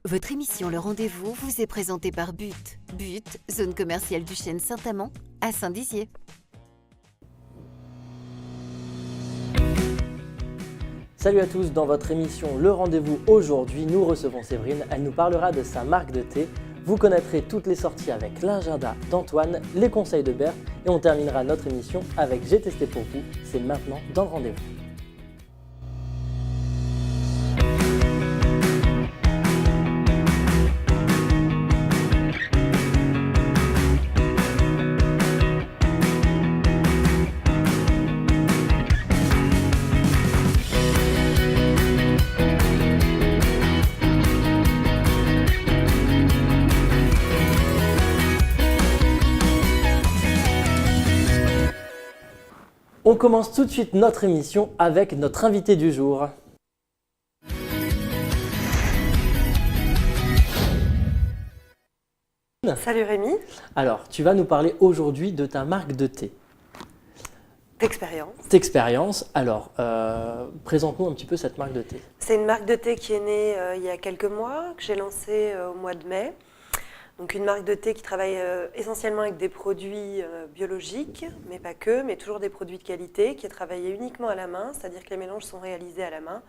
Votre émission Le Rendez-vous vous est présentée par But. But, zone commerciale du Chêne Saint-Amand, à Saint-Dizier. Salut à tous, dans votre émission Le Rendez-vous aujourd'hui, nous recevons Séverine. Elle nous parlera de sa marque de thé. Vous connaîtrez toutes les sorties avec l'agenda d'Antoine, les conseils de Bert et on terminera notre émission avec J'ai testé pour vous. C'est maintenant dans le rendez-vous. On commence tout de suite notre émission avec notre invité du jour. Salut Rémi, Alors, tu vas nous parler aujourd'hui de ta marque de thé. d'expérience. T'expérience, alors, présente-nous un petit peu cette marque de thé. C'est une marque de thé qui est née il y a quelques mois, que j'ai lancée au mois de mai. Donc une marque de thé qui travaille essentiellement avec des produits biologiques, mais pas que, mais toujours des produits de qualité, qui est travaillé uniquement à la main, c'est-à-dire que les mélanges sont réalisés à la main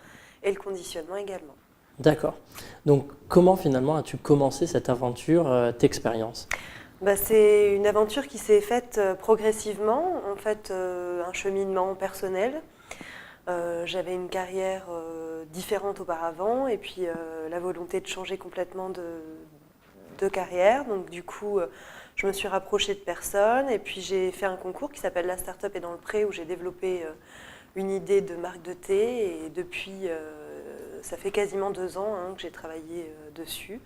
et le conditionnement également. D'accord. Donc, comment finalement as-tu commencé cette aventure, T'expérience ? C'est une aventure qui s'est faite progressivement, en fait un cheminement personnel. J'avais une carrière différente auparavant et puis la volonté de changer complètement de carrière. Donc du coup, je me suis rapprochée de personnes et puis j'ai fait un concours qui s'appelle La Start-up est dans le pré où j'ai développé une idée de marque de thé et depuis, ça fait quasiment 2 ans que j'ai travaillé dessus.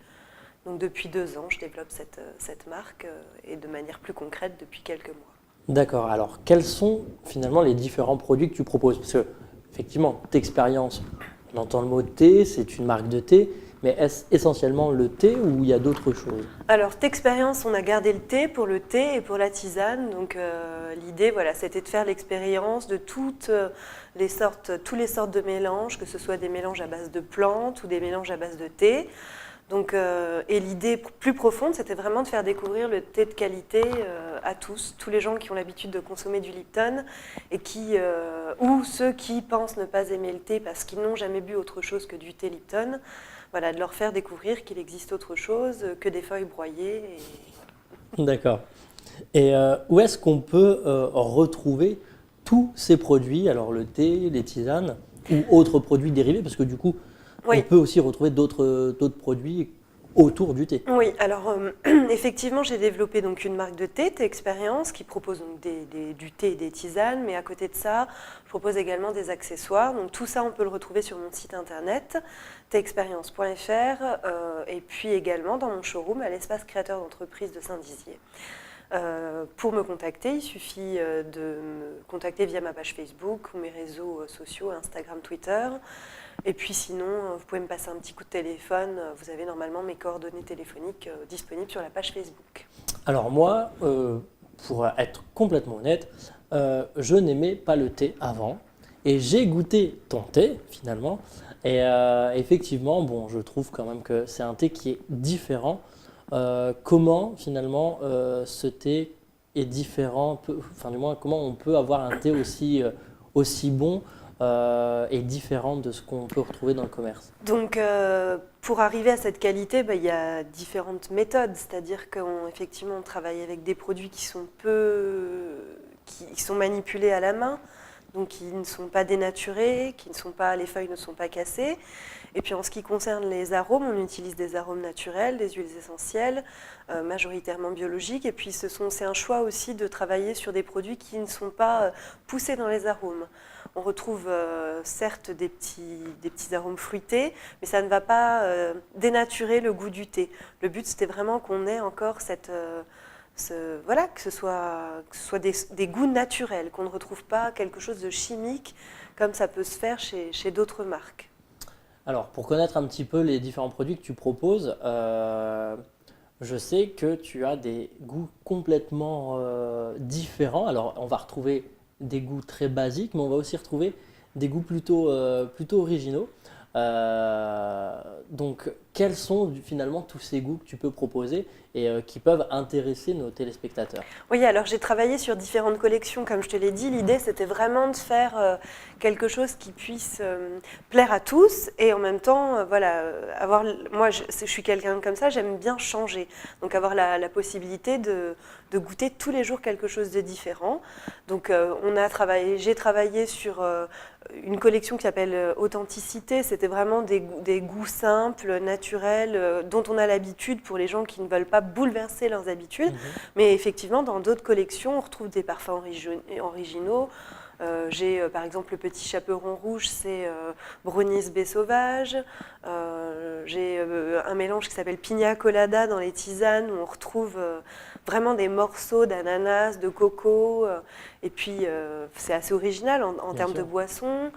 Donc depuis 2 ans, je développe cette marque et de manière plus concrète depuis quelques mois. D'accord. Alors, quels sont finalement les différents produits que tu proposes ? Parce que, effectivement, T'expérience, on entend le mot thé, c'est une marque de thé, mais est-ce essentiellement le thé ou il y a d'autres choses ? Alors, T'expérience, on a gardé le thé pour le thé et pour la tisane. Donc, l'idée, voilà, c'était de faire l'expérience de toutes les sortes de mélanges, que ce soit des mélanges à base de plantes ou des mélanges à base de thé. Donc, et l'idée plus profonde, c'était vraiment de faire découvrir le thé de qualité à tous les gens qui ont l'habitude de consommer du Lipton et ou ceux qui pensent ne pas aimer le thé parce qu'ils n'ont jamais bu autre chose que du thé Lipton. Voilà, de leur faire découvrir qu'il existe autre chose que des feuilles broyées. D'accord. Et où est-ce qu'on peut retrouver tous ces produits, alors le thé, les tisanes ou autres produits dérivés, parce que du coup, Oui. on peut aussi retrouver d'autres produits autour du thé. Oui, alors effectivement, j'ai développé donc une marque de thé, T'expérience, qui propose donc du thé et des tisanes, mais à côté de ça, je propose également des accessoires. Donc tout ça, on peut le retrouver sur mon site internet, texperience.fr, et puis également dans mon showroom à l'espace créateur d'entreprise de Saint-Dizier. Pour me contacter, il suffit de me contacter via ma page Facebook ou mes réseaux sociaux, Instagram, Twitter. Et puis sinon, vous pouvez me passer un petit coup de téléphone. Vous avez normalement mes coordonnées téléphoniques disponibles sur la page Facebook. Alors moi, pour être complètement honnête, je n'aimais pas le thé avant et j'ai goûté ton thé finalement. Et effectivement, bon, je trouve quand même que c'est un thé qui est différent. Comment finalement ce thé est différent, enfin du moins comment on peut avoir un thé aussi bon et différent de ce qu'on peut retrouver dans le commerce. Donc pour arriver à cette qualité, il y a différentes méthodes, c'est-à-dire qu'effectivement on travaille avec des produits qui sont manipulés à la main, donc qui ne sont pas dénaturés, les feuilles ne sont pas cassées. Et puis en ce qui concerne les arômes, on utilise des arômes naturels, des huiles essentielles, majoritairement biologiques. Et puis c'est un choix aussi de travailler sur des produits qui ne sont pas poussés dans les arômes. On retrouve certes des petits arômes fruités, mais ça ne va pas dénaturer le goût du thé. Le but, c'était vraiment qu'on ait encore que ce soit des goûts naturels, qu'on ne retrouve pas quelque chose de chimique comme ça peut se faire chez d'autres marques. Alors, pour connaître un petit peu les différents produits que tu proposes, je sais que tu as des goûts complètement différents. Alors, on va retrouver des goûts très basiques, mais on va aussi retrouver des goûts plutôt originaux. Donc, quels sont finalement tous ces goûts que tu peux proposer et qui peuvent intéresser nos téléspectateurs? Oui, alors j'ai travaillé sur différentes collections, comme je te l'ai dit. L'idée, c'était vraiment de faire quelque chose qui puisse plaire à tous et en même temps, moi, je suis quelqu'un comme ça, j'aime bien changer. Donc avoir la possibilité de goûter tous les jours quelque chose de différent. Donc j'ai travaillé sur une collection qui s'appelle Authenticité. C'était vraiment des goûts simples, naturels, dont on a l'habitude pour les gens qui ne veulent pas bouleverser leurs habitudes. Mais effectivement, dans d'autres collections, on retrouve des parfums originaux. J'ai par exemple le petit chaperon rouge, c'est Brownies baie sauvage. J'ai un mélange qui s'appelle Pina Colada dans les tisanes où on retrouve vraiment des morceaux d'ananas, de coco. Et puis c'est assez original en termes de boisson.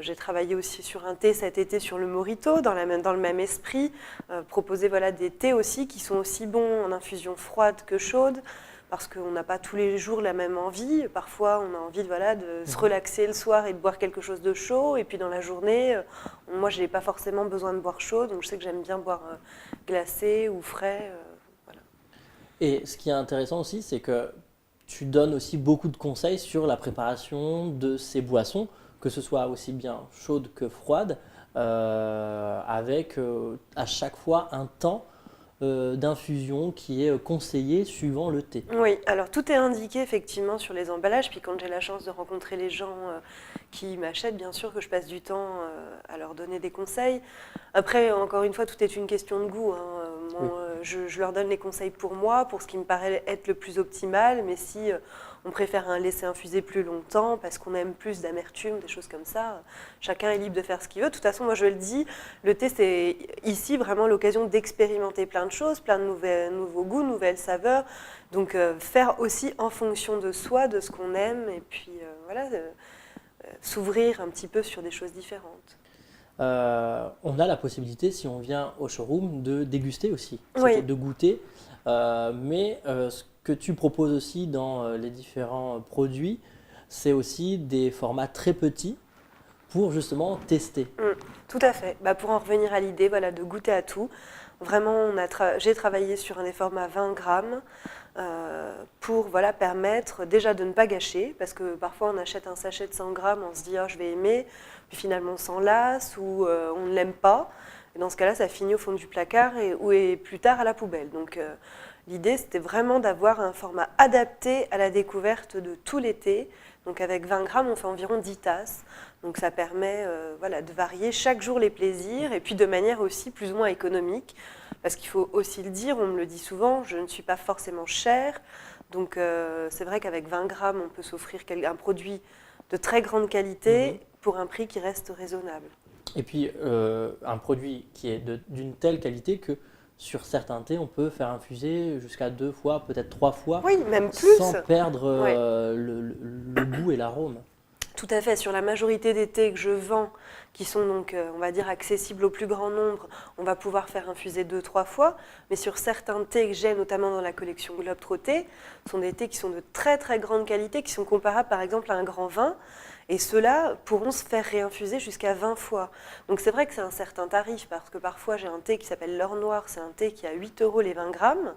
J'ai travaillé aussi sur un thé cet été sur le mojito, dans le même esprit. Proposer des thés aussi qui sont aussi bons en infusion froide que chaude. Parce qu'on n'a pas tous les jours la même envie. Parfois, on a envie de se relaxer le soir et de boire quelque chose de chaud. Et puis dans la journée, moi, je n'ai pas forcément besoin de boire chaud. Donc je sais que j'aime bien boire glacé ou frais. Voilà. Et ce qui est intéressant aussi, c'est que tu donnes aussi beaucoup de conseils sur la préparation de ces boissons, que ce soit aussi bien chaude que froide, avec à chaque fois un temps d'infusion qui est conseillé suivant le thé. Oui, alors tout est indiqué effectivement sur les emballages. Puis quand j'ai la chance de rencontrer les gens qui m'achètent, bien sûr que je passe du temps à leur donner des conseils. Après, encore une fois, tout est une question de goût. Je leur donne les conseils pour moi, pour ce qui me paraît être le plus optimal. Mais si on préfère un laisser infuser plus longtemps parce qu'on aime plus d'amertume, des choses comme ça, chacun est libre de faire ce qu'il veut. De toute façon, moi je le dis, le thé c'est ici vraiment l'occasion d'expérimenter plein de choses, plein de nouveaux goûts, nouvelles saveurs. Donc faire aussi en fonction de soi, de ce qu'on aime et puis s'ouvrir un petit peu sur des choses différentes. On a la possibilité, si on vient au showroom, de déguster aussi, Oui. de goûter. Mais ce que tu proposes aussi dans les différents produits, c'est aussi des formats très petits pour justement tester. Tout à fait. Pour en revenir à l'idée de goûter à tout, vraiment j'ai travaillé sur des formats 20 grammes pour permettre déjà de ne pas gâcher, parce que parfois on achète un sachet de 100 grammes, on se dit je vais aimer, puis finalement on s'en lasse ou on ne l'aime pas. Et dans ce cas-là, ça finit au fond du placard et plus tard à la poubelle. Donc l'idée, c'était vraiment d'avoir un format adapté à la découverte de tout l'été. Donc avec 20 grammes, on fait environ 10 tasses. Donc ça permet de varier chaque jour les plaisirs et puis de manière aussi plus ou moins économique. Parce qu'il faut aussi le dire, on me le dit souvent, je ne suis pas forcément chère. Donc c'est vrai qu'avec 20 grammes, on peut s'offrir un produit de très grande qualité pour un prix qui reste raisonnable. Et puis un produit qui est d'une telle qualité que sur certains thés, on peut faire infuser jusqu'à 2 fois, peut-être 3 fois, oui, même plus, sans perdre le goût et l'arôme. Tout à fait. Sur la majorité des thés que je vends, qui sont donc, on va dire, accessibles au plus grand nombre, on va pouvoir faire infuser 2-3 fois. Mais sur certains thés que j'ai, notamment dans la collection Globetrotter, ce sont des thés qui sont de très très grande qualité, qui sont comparables par exemple à un grand vin. Et ceux-là pourront se faire réinfuser jusqu'à 20 fois. Donc c'est vrai que c'est un certain tarif, parce que parfois j'ai un thé qui s'appelle l'or noir, c'est un thé qui a 8 € les 20 grammes,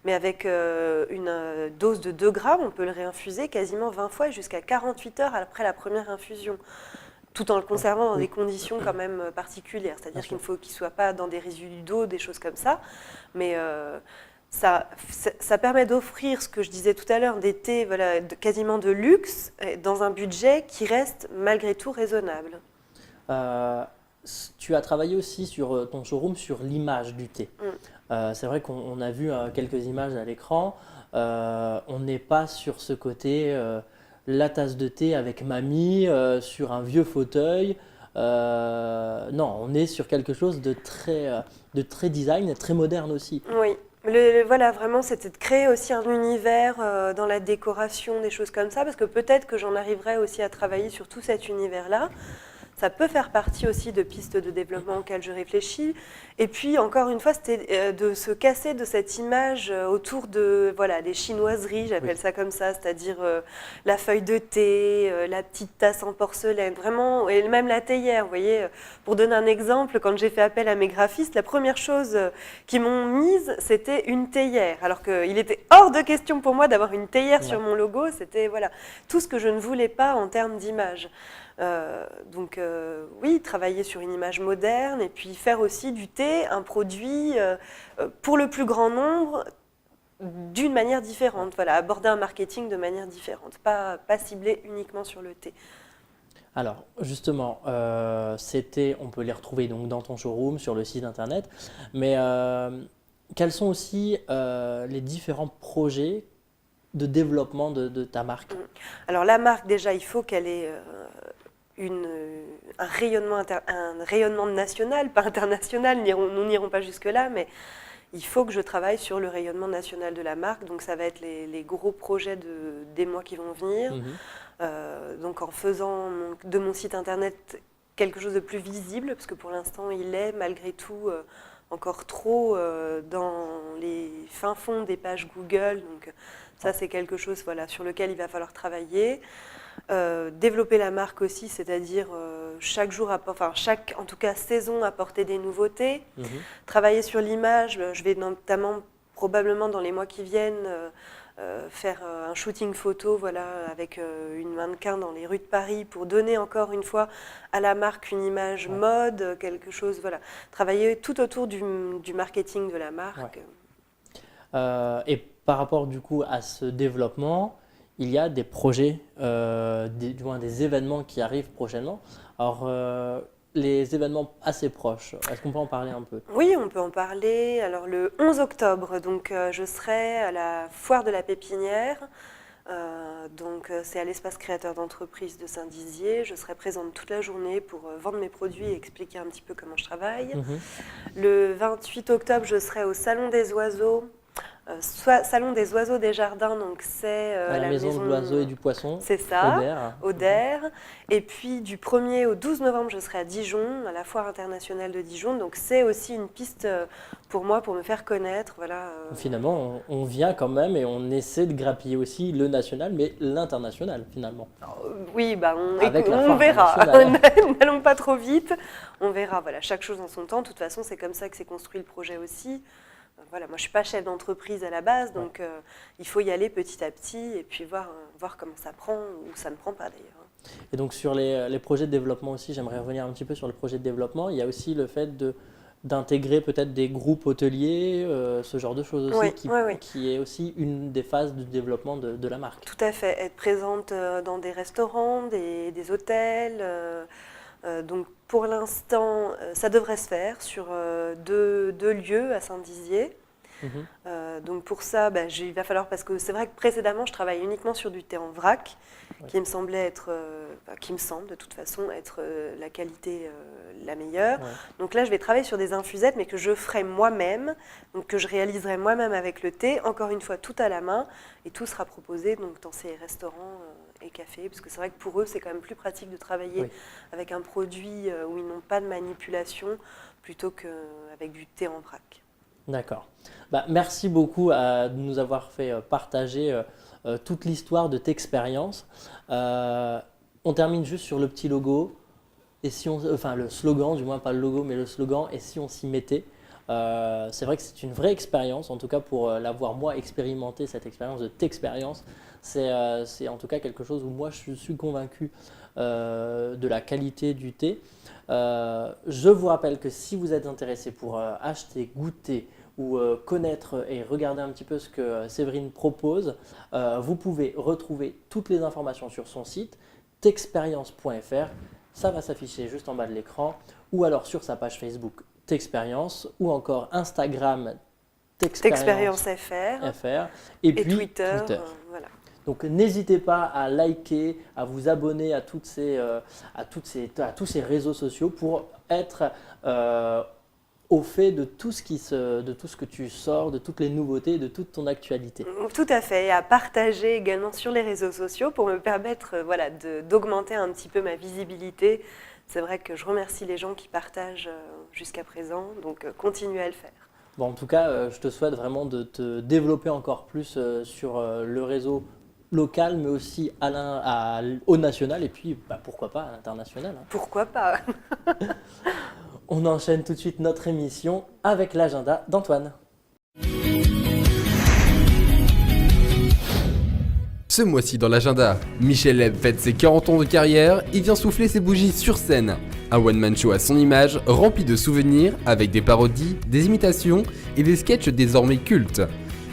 mais avec une dose de 2 grammes, on peut le réinfuser quasiment 20 fois et jusqu'à 48 heures après la première infusion, tout en le conservant dans des conditions quand même particulières. C'est-à-dire qu'il ne faut qu'il ne soit pas dans des résidus d'eau, des choses comme ça, mais ça permet d'offrir, ce que je disais tout à l'heure, des thés quasiment de luxe, dans un budget qui reste malgré tout raisonnable. Tu as travaillé aussi sur ton showroom sur l'image du thé. C'est vrai qu'on a vu quelques images à l'écran. On n'est pas sur ce côté la tasse de thé avec mamie sur un vieux fauteuil. Non, on est sur quelque chose de très design, très moderne aussi. Oui. Vraiment, c'était de créer aussi un univers dans la décoration, des choses comme ça, parce que peut-être que j'en arriverai aussi à travailler sur tout cet univers-là. ça peut faire partie aussi de pistes de développement auxquelles je réfléchis. Et puis, encore une fois, c'était de se casser de cette image autour de des chinoiseries, j'appelle ça comme ça, c'est-à-dire la feuille de thé, la petite tasse en porcelaine, vraiment, et même la théière. Vous voyez, pour donner un exemple, quand j'ai fait appel à mes graphistes, la première chose qu'ils m'ont mise, c'était une théière. Alors qu'il était hors de question pour moi d'avoir une théière sur mon logo. C'était tout ce que je ne voulais pas en termes d'image. Donc oui, travailler sur une image moderne et puis faire aussi du thé un produit pour le plus grand nombre d'une manière différente. Aborder un marketing de manière différente, pas ciblé uniquement sur le thé. Alors justement, on peut les retrouver donc dans ton showroom, sur le site internet, mais quels sont aussi les différents projets de développement de ta marque? Alors la marque, déjà, il faut qu'elle ait un rayonnement national, pas international, nous n'irons pas jusque-là, mais il faut que je travaille sur le rayonnement national de la marque. Donc ça va être les gros projets des mois qui vont venir. Donc en faisant de mon site internet quelque chose de plus visible, parce que pour l'instant il est malgré tout encore trop dans les fins fonds des pages Google. Donc ça c'est quelque chose sur lequel il va falloir travailler. Développer la marque aussi, c'est-à-dire chaque jour, en tout cas saison, apporter des nouveautés. Travailler sur l'image, je vais notamment probablement dans les mois qui viennent faire un shooting photo avec une mannequin dans les rues de Paris pour donner encore une fois à la marque une image mode, quelque chose, travailler tout autour du marketing de la marque. Et par rapport du coup à ce développement, il y a des projets, du moins des événements qui arrivent prochainement. Alors, les événements assez proches, est-ce qu'on peut en parler un peu? Oui, on peut en parler. Alors, le 11 octobre, donc, je serai à la Foire de la Pépinière. C'est à l'espace créateur d'entreprise de Saint-Dizier. Je serai présente toute la journée pour vendre mes produits et expliquer un petit peu comment je travaille. Le 28 octobre, je serai au Salon des Oiseaux. Salon des oiseaux des jardins, donc c'est la maison de l'oiseau et du poisson. C'est ça, Auder. Et puis du 1er au 12 novembre, je serai à Dijon, à la Foire internationale de Dijon. Donc c'est aussi une piste pour moi, pour me faire connaître. Finalement, on vient quand même et on essaie de grappiller aussi le national, mais l'international finalement. Oui, on verra. N'allons pas trop vite. On verra. Chaque chose en son temps. De toute façon, c'est comme ça que s'est construit le projet aussi. Moi je ne suis pas chef d'entreprise à la base, donc il faut y aller petit à petit et puis voir comment ça prend ou ça ne prend pas d'ailleurs. Et donc sur les projets de développement aussi, j'aimerais revenir un petit peu sur le projet de développement. Il y a aussi le fait d'intégrer peut-être des groupes hôteliers, ce genre de choses aussi, qui est aussi une des phases du développement de la marque. Tout à fait, être présente dans des restaurants, des hôtels. Donc pour l'instant, ça devrait se faire sur deux lieux à Saint-Dizier. Donc pour ça, il va falloir, parce que c'est vrai que précédemment, je travaillais uniquement sur du thé en vrac, qui me semble de toute façon être la qualité la meilleure. Donc là, je vais travailler sur des infusettes, mais que je ferai moi-même, donc que je réaliserai moi-même avec le thé, encore une fois tout à la main, et tout sera proposé donc dans ces restaurants et cafés, parce que c'est vrai que pour eux, c'est quand même plus pratique de travailler avec un produit où ils n'ont pas de manipulation, plutôt qu'avec du thé en vrac. D'accord. Merci beaucoup de nous avoir fait partager toute l'histoire de Texpérience. On termine juste sur le petit logo, et le slogan, du moins pas le logo, mais le slogan, et si on s'y mettait. C'est vrai que c'est une vraie expérience, en tout cas pour l'avoir moi expérimenté, cette expérience de Texpérience. C'est en tout cas quelque chose où moi je suis convaincu de la qualité du thé. Je vous rappelle que si vous êtes intéressé pour acheter, goûter ou connaître et regarder un petit peu ce que Séverine propose, vous pouvez retrouver toutes les informations sur son site texperience.fr. Ça va s'afficher juste en bas de l'écran, ou alors sur sa page Facebook Texpérience, ou encore Instagram Texperience.fr et puis Twitter. Donc n'hésitez pas à liker, à vous abonner à tous ces réseaux sociaux pour être au fait de tout ce que tu sors, de toutes les nouveautés, de toute ton actualité. Tout à fait, et à partager également sur les réseaux sociaux pour me permettre d'augmenter un petit peu ma visibilité c'est vrai que je remercie les gens qui partagent jusqu'à présent, donc continuez à le faire. Bon, en tout cas, je te souhaite vraiment de te développer encore plus sur le réseau local, mais aussi au national et puis pourquoi pas à l'international. Hein. Pourquoi pas? On enchaîne tout de suite notre émission avec l'agenda d'Antoine. Ce mois-ci dans l'agenda, Michel Leb fête ses 40 ans de carrière et vient souffler ses bougies sur scène. Un one-man show à son image, rempli de souvenirs, avec des parodies, des imitations et des sketchs désormais cultes.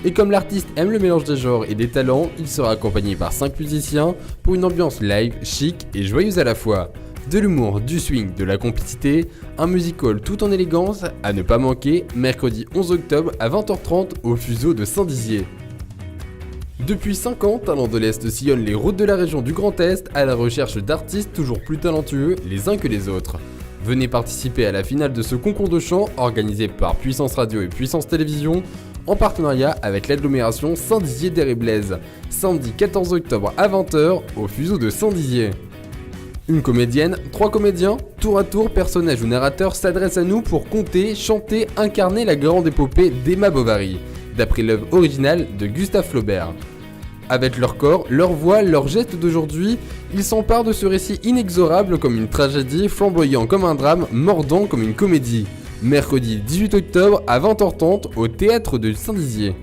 Et comme l'artiste aime le mélange des genres et des talents, il sera accompagné par 5 musiciens pour une ambiance live, chic et joyeuse à la fois. De l'humour, du swing, de la complicité, un musical tout en élégance à ne pas manquer, mercredi 11 octobre à 20h30 au Fuseau de Saint-Dizier. Depuis 5 ans, Talents de l'Est sillonne les routes de la région du Grand Est à la recherche d'artistes toujours plus talentueux les uns que les autres. Venez participer à la finale de ce concours de chant organisé par Puissance Radio et Puissance Télévision en partenariat avec l'agglomération Saint-Dizier-d'Eray-Blaise, samedi 14 octobre à 20h au Fuseau de Saint-Dizier. Une comédienne, 3 comédiens, tour à tour, personnage ou narrateur s'adressent à nous pour conter, chanter, incarner la grande épopée d'Emma Bovary, d'après l'œuvre originale de Gustave Flaubert. Avec leur corps, leur voix, leurs gestes d'aujourd'hui, ils s'emparent de ce récit inexorable comme une tragédie, flamboyant comme un drame, mordant comme une comédie. Mercredi 18 octobre à 20h30 au Théâtre de Saint-Dizier.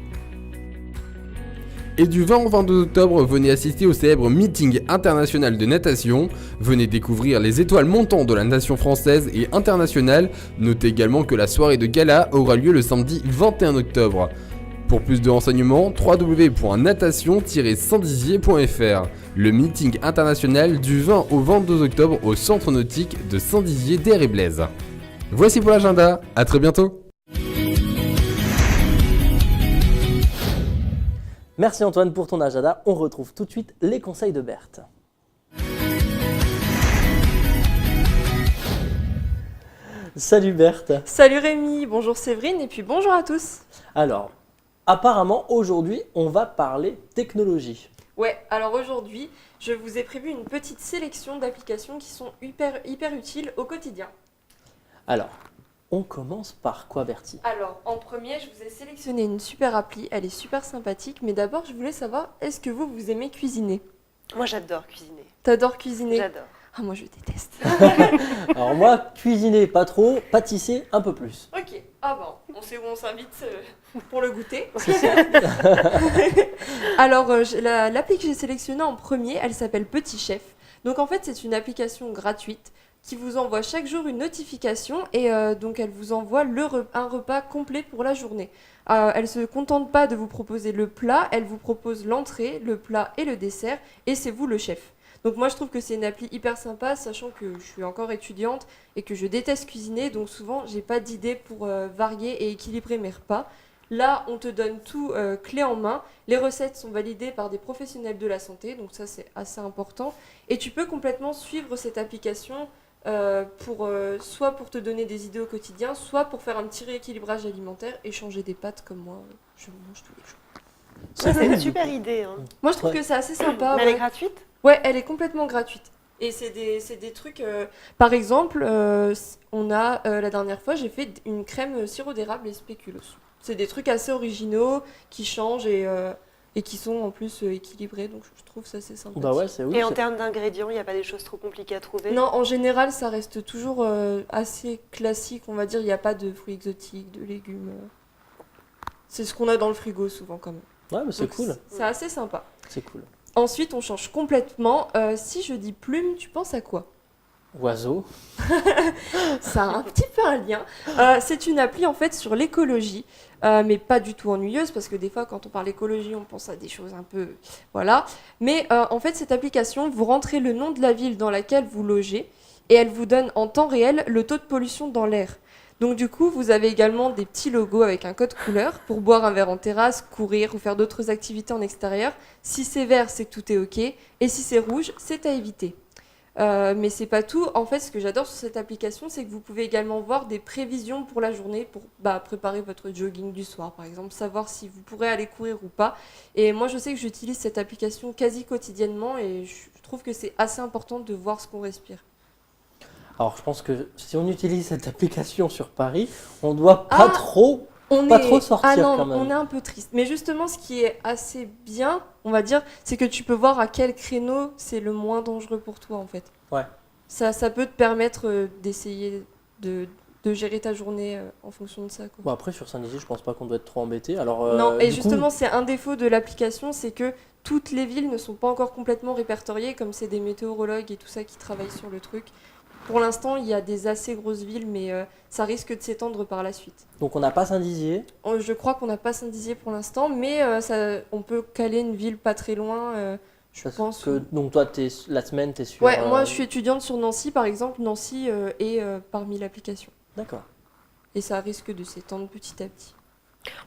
Et du 20 au 22 octobre, venez assister au célèbre meeting international de natation. Venez découvrir les étoiles montantes de la natation française et internationale. Notez également que la soirée de gala aura lieu le samedi 21 octobre. Pour plus de renseignements, www.natation-saintdizier.fr. Le meeting international du 20 au 22 octobre au centre nautique de Saint-Dizier-d'Eray-Blaise. Voici pour l'agenda, à très bientôt. Merci Antoine pour ton agenda. On retrouve tout de suite les conseils de Berthe. Salut Berthe. Salut Rémi, bonjour Séverine et puis bonjour à tous. Alors, apparemment aujourd'hui on va parler technologie. Ouais, alors aujourd'hui je vous ai prévu une petite sélection d'applications qui sont hyper utiles au quotidien. Alors, on commence par quoi Bertie? Alors en premier je vous ai sélectionné une super appli, elle est super sympathique, mais d'abord je voulais savoir, est-ce que vous aimez cuisiner? Moi j'adore cuisiner. T'adores cuisiner? J'adore. Ah moi je déteste. Alors moi, cuisiner pas trop, pâtisser un peu plus. Ok, ah bon, on sait où on s'invite pour le goûter. Alors l'appli que j'ai sélectionnée en premier, elle s'appelle Petit Chef. Donc en fait c'est une application gratuite qui vous envoie chaque jour une notification et donc elle vous envoie un repas complet pour la journée. Elle ne se contente pas de vous proposer le plat, elle vous propose l'entrée, le plat et le dessert et c'est vous le chef. Donc moi je trouve que c'est une appli hyper sympa, sachant que je suis encore étudiante et que je déteste cuisiner, donc souvent j'ai pas d'idée pour varier et équilibrer mes repas. Là on te donne tout clé en main, les recettes sont validées par des professionnels de la santé, donc ça c'est assez important. Et tu peux complètement suivre cette application soit pour te donner des idées au quotidien, soit pour faire un petit rééquilibrage alimentaire et changer des pâtes comme moi, je mange tous les jours. Ça, c'est une super idée. Hein. Moi je trouve que c'est assez sympa. Mais elle est gratuite? Ouais, elle est complètement gratuite. Et c'est des trucs... par exemple, la dernière fois, j'ai fait une crème sirop d'érable et spéculoos. C'est des trucs assez originaux, qui changent et qui sont en plus équilibrés. Donc je trouve ça assez sympa. Bah ouais, c'est ouf. Et en termes d'ingrédients, il n'y a pas des choses trop compliquées à trouver? Non, en général, ça reste toujours assez classique, on va dire. Il n'y a pas de fruits exotiques, de légumes. C'est ce qu'on a dans le frigo souvent quand même. Ouais, mais c'est Donc, cool. C'est assez sympa. C'est cool. Ensuite, on change complètement. Si je dis plume, tu penses à quoi? Oiseau. Ça a un petit peu un lien. C'est une appli en fait sur l'écologie, mais pas du tout ennuyeuse parce que des fois quand on parle écologie on pense à des choses un peu... Voilà. Mais en fait cette application, vous rentrez le nom de la ville dans laquelle vous logez et elle vous donne en temps réel le taux de pollution dans l'air. Donc du coup, vous avez également des petits logos avec un code couleur pour boire un verre en terrasse, courir ou faire d'autres activités en extérieur. Si c'est vert, c'est que tout est OK. Et si c'est rouge, c'est à éviter. Mais c'est pas tout. En fait, ce que j'adore sur cette application, c'est que vous pouvez également voir des prévisions pour la journée, pour préparer votre jogging du soir, par exemple, savoir si vous pourrez aller courir ou pas. Et moi, je sais que j'utilise cette application quasi quotidiennement et je trouve que c'est assez important de voir ce qu'on respire. Alors, je pense que si on utilise cette application sur Paris, on doit pas trop sortir Ah non, quand même. on est un peu triste. Mais justement, ce qui est assez bien, on va dire, c'est que tu peux voir à quel créneau c'est le moins dangereux pour toi, en fait. Ouais. Ça peut te permettre d'essayer de gérer ta journée en fonction de ça, quoi. Bon, après, sur Saint-Dizier, je pense pas qu'on doit être trop embêté. Alors, Non, et du coup, justement, c'est un défaut de l'application, c'est que toutes les villes ne sont pas encore complètement répertoriées, comme c'est des météorologues et tout ça qui travaillent sur le truc. Pour l'instant, il y a des assez grosses villes, mais ça risque de s'étendre par la suite. donc on n'a pas Saint-Dizier. Je crois qu'on n'a pas Saint-Dizier pour l'instant, mais on peut caler une ville pas très loin, je Parce pense. que, donc toi, la semaine, t'es sur... Ouais, moi je suis étudiante sur Nancy, par exemple. Nancy est parmi l'application. D'accord. Et ça risque de s'étendre petit à petit.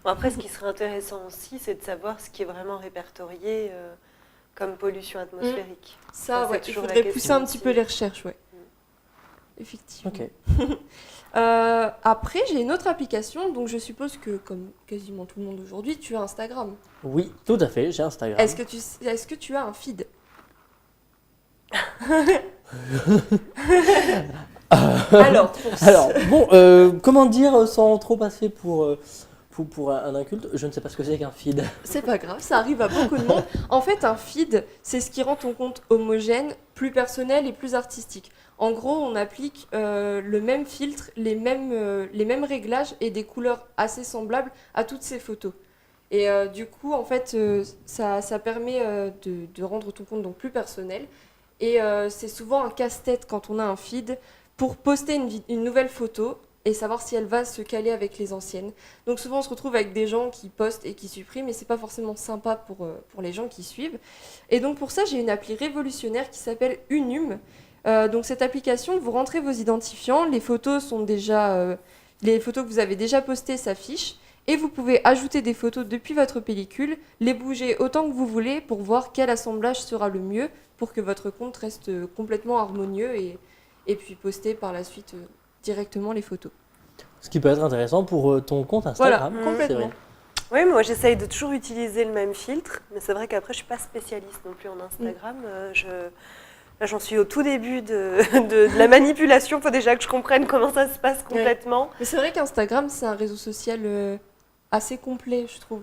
Bon, après, ce qui serait intéressant aussi, c'est de savoir ce qui est vraiment répertorié comme pollution atmosphérique. Ça, c'est ouais, il toujours la faudrait question pousser un petit aussi. peu les recherches, ouais. Effectivement. Ok. Après, j'ai une autre application, donc je suppose que, comme quasiment tout le monde aujourd'hui, tu as Instagram. Oui, tout à fait, j'ai Instagram. Est-ce que tu as un feed? Alors, Alors, bon, comment dire sans trop passer pour un inculte, je ne sais pas ce que c'est qu'un feed. c'est pas grave, ça arrive à beaucoup de monde. En fait, un feed, c'est ce qui rend ton compte homogène, plus personnel et plus artistique. En gros, on applique le même filtre, les mêmes réglages et des couleurs assez semblables à toutes ces photos. Et du coup, en fait, ça permet de rendre ton compte donc plus personnel. Et c'est souvent un casse-tête quand on a un feed pour poster une nouvelle photo et savoir si elle va se caler avec les anciennes. Donc souvent, on se retrouve avec des gens qui postent et qui suppriment, et c'est pas forcément sympa pour les gens qui suivent. Et donc pour ça, j'ai une appli révolutionnaire qui s'appelle Unum. Donc cette application, vous rentrez vos identifiants, les photos que vous avez déjà postées s'affichent, et vous pouvez ajouter des photos depuis votre pellicule, les bouger autant que vous voulez pour voir quel assemblage sera le mieux pour que votre compte reste complètement harmonieux et puis poster par la suite directement les photos. Ce qui peut être intéressant pour ton compte Instagram. Voilà, complètement. Oui, moi j'essaye de toujours utiliser le même filtre, mais c'est vrai qu'après je suis pas spécialiste non plus en Instagram. Là, j'en suis au tout début de la manipulation. Il faut déjà que je comprenne comment ça se passe complètement. Mais c'est vrai qu'Instagram, c'est un réseau social assez complet, je trouve.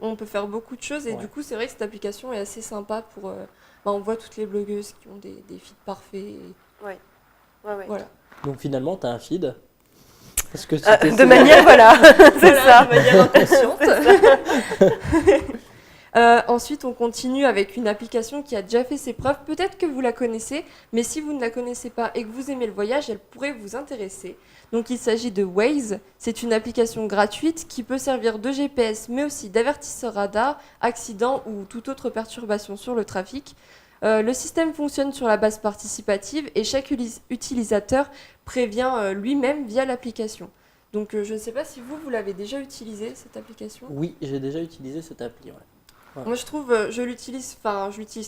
On peut faire beaucoup de choses et du coup, c'est vrai que cette application est assez sympa pour... on voit toutes les blogueuses qui ont des feeds parfaits. Ouais. Voilà. Donc finalement, tu as un feed. Parce que De manière, voilà, c'est ça. De manière inconsciente. Ensuite, on continue avec une application qui a déjà fait ses preuves. Peut-être que vous la connaissez, mais si vous ne la connaissez pas et que vous aimez le voyage, elle pourrait vous intéresser. Donc, il s'agit de Waze. C'est une application gratuite qui peut servir de GPS, mais aussi d'avertisseur radar, accident ou toute autre perturbation sur le trafic. Le système fonctionne sur la base participative et chaque utilisateur prévient lui-même via l'application. Donc, je ne sais pas si vous l'avez déjà utilisé, cette application. Oui, j'ai déjà utilisé cette appli. Ouais. Moi, je trouve, je l'utilise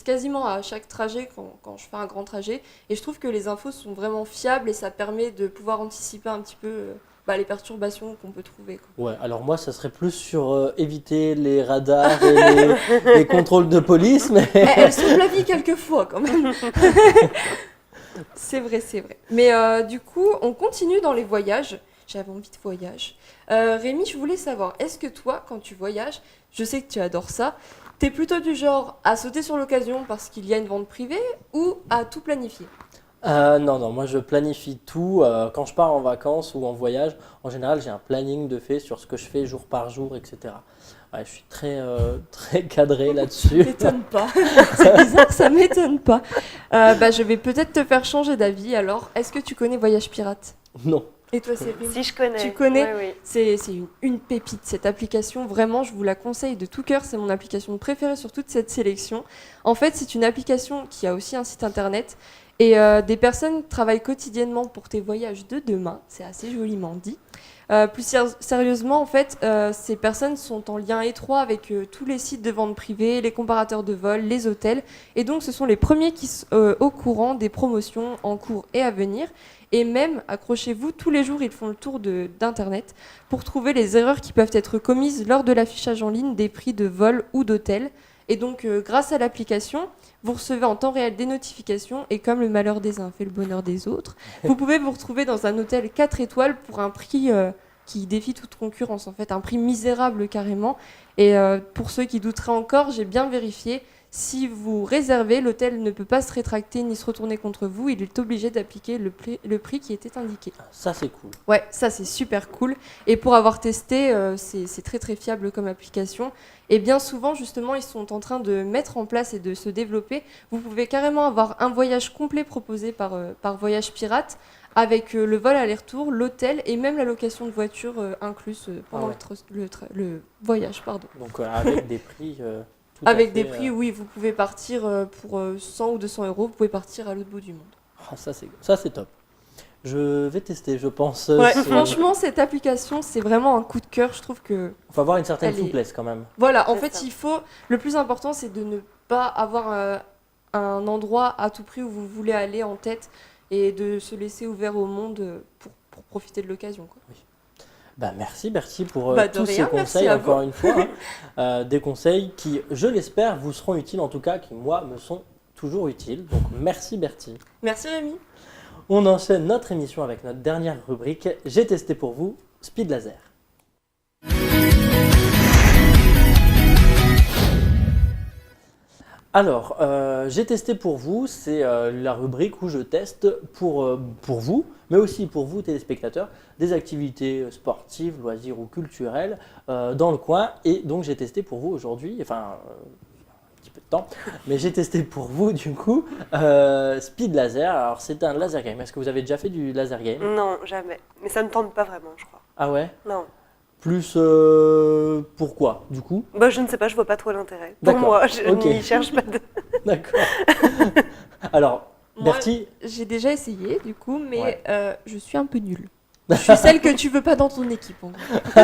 quasiment à chaque trajet quand je fais un grand trajet. Et je trouve que les infos sont vraiment fiables et ça permet de pouvoir anticiper un petit peu les perturbations qu'on peut trouver, quoi. Ouais, alors moi, ça serait plus sur éviter les radars et les contrôles de police, mais... Elles sauvent la vie quelquefois, quand même. C'est vrai, c'est vrai. Mais du coup, on continue dans les voyages. J'avais envie de voyage. Rémi, je voulais savoir, est-ce que toi, quand tu voyages, je sais que tu adores ça, t'es plutôt du genre à sauter sur l'occasion parce qu'il y a une vente privée ou à tout planifier? Non, moi je planifie tout. Quand je pars en vacances ou en voyage, en général j'ai un planning de fait sur ce que je fais jour par jour, etc. Ouais, je suis très cadré là-dessus. Ça m'étonne pas. C'est bizarre, ça m'étonne pas. Je vais peut-être te faire changer d'avis alors. Est-ce que tu connais Voyage Pirate? Non. Et toi, Céline? Si je connais. Tu connais? Oui. C'est une pépite, cette application. Vraiment, je vous la conseille de tout cœur. C'est mon application préférée sur toute cette sélection. En fait, c'est une application qui a aussi un site internet. Et des personnes travaillent quotidiennement pour tes voyages de demain. C'est assez joliment dit. Plus sérieusement, en fait, ces personnes sont en lien étroit avec tous les sites de vente privée, les comparateurs de vol, les hôtels. Et donc, ce sont les premiers qui sont au courant des promotions en cours et à venir. Et même, accrochez-vous, tous les jours, ils font le tour d'Internet pour trouver les erreurs qui peuvent être commises lors de l'affichage en ligne des prix de vol ou d'hôtel. Et donc, grâce à l'application, vous recevez en temps réel des notifications et comme le malheur des uns fait le bonheur des autres, vous pouvez vous retrouver dans un hôtel 4 étoiles pour un prix qui défie toute concurrence, en fait, un prix misérable carrément. Et pour ceux qui douteraient encore, j'ai bien vérifié. Si vous réservez, l'hôtel ne peut pas se rétracter ni se retourner contre vous. Il est obligé d'appliquer le prix qui était indiqué. Ça, c'est cool. Ouais, ça c'est super cool. Et pour avoir testé, c'est très très fiable comme application. Et bien souvent, justement, ils sont en train de mettre en place et de se développer. Vous pouvez carrément avoir un voyage complet proposé par Voyage Pirate, avec le vol aller-retour, l'hôtel et même la location de voiture incluse pendant le voyage. Pardon. Donc, avec des prix... tout Avec à des fait, prix, oui, vous pouvez partir pour 100 ou 200 euros, vous pouvez partir à l'autre bout du monde. Ça, c'est top. Je vais tester, je pense. Ouais, franchement, cette application, c'est vraiment un coup de cœur. Je trouve que... Il faut avoir une certaine Elle est- souplesse quand même. Voilà, en C'est fait, ça. il faut... Le plus important, c'est de ne pas avoir un endroit à tout prix où vous voulez aller en tête et de se laisser ouvert au monde pour profiter de l'occasion, quoi. Bah, merci Bertie pour Bah, de tous rien, ces merci conseils, à encore vous. une fois. Des conseils qui, je l'espère, vous seront utiles, en tout cas, qui, moi, me sont toujours utiles. Donc, merci Bertie. Merci Rémi. On enchaîne notre émission avec notre dernière rubrique. J'ai testé pour vous Speed Laser. Alors, j'ai testé pour vous, c'est la rubrique où je teste pour vous, mais aussi pour vous téléspectateurs, des activités sportives, loisirs ou culturelles dans le coin. Et donc j'ai testé pour vous aujourd'hui, enfin un petit peu de temps, mais j'ai testé pour vous du coup Speed Laser. Alors c'est un laser game. Est-ce que vous avez déjà fait du laser game? Non, jamais. Mais ça ne tente pas vraiment, je crois. Ah ouais? Non. Plus pourquoi du coup? Bah, je ne sais pas, je vois pas trop l'intérêt. Pour D'accord, moi, je ok. n'y cherche pas de... D'accord. Alors, Moi, Bertie, j'ai déjà essayé, du coup, mais Ouais. je suis un peu nulle. Je suis celle que tu veux pas dans ton équipe, en gros.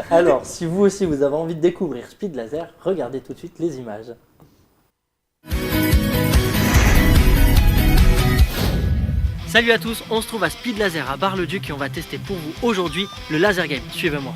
alors si vous aussi vous avez envie de découvrir Speed Laser, regardez tout de suite les images. Salut à tous, on se trouve à Speed Laser à Bar-le-Duc et on va tester pour vous aujourd'hui le laser game. Suivez-moi.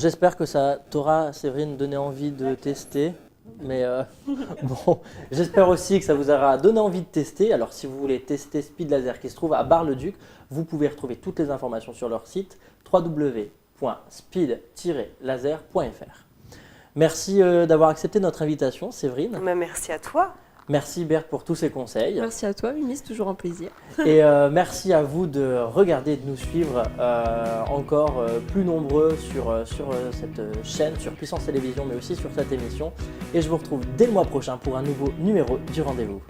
j'espère que ça t'aura, Séverine, donné envie de tester. Mais bon, j'espère aussi que ça vous aura donné envie de tester. Alors si vous voulez tester Speed Laser qui se trouve à Bar-le-Duc, vous pouvez retrouver toutes les informations sur leur site www.speed-laser.fr. Merci d'avoir accepté notre invitation, Séverine. Merci à toi. Merci Berthe pour tous ces conseils. Merci à toi, Mimi, c'est toujours un plaisir. Et merci à vous de regarder et de nous suivre encore plus nombreux sur cette chaîne, sur Puissance Télévision, mais aussi sur cette émission. Et je vous retrouve dès le mois prochain pour un nouveau numéro du rendez-vous.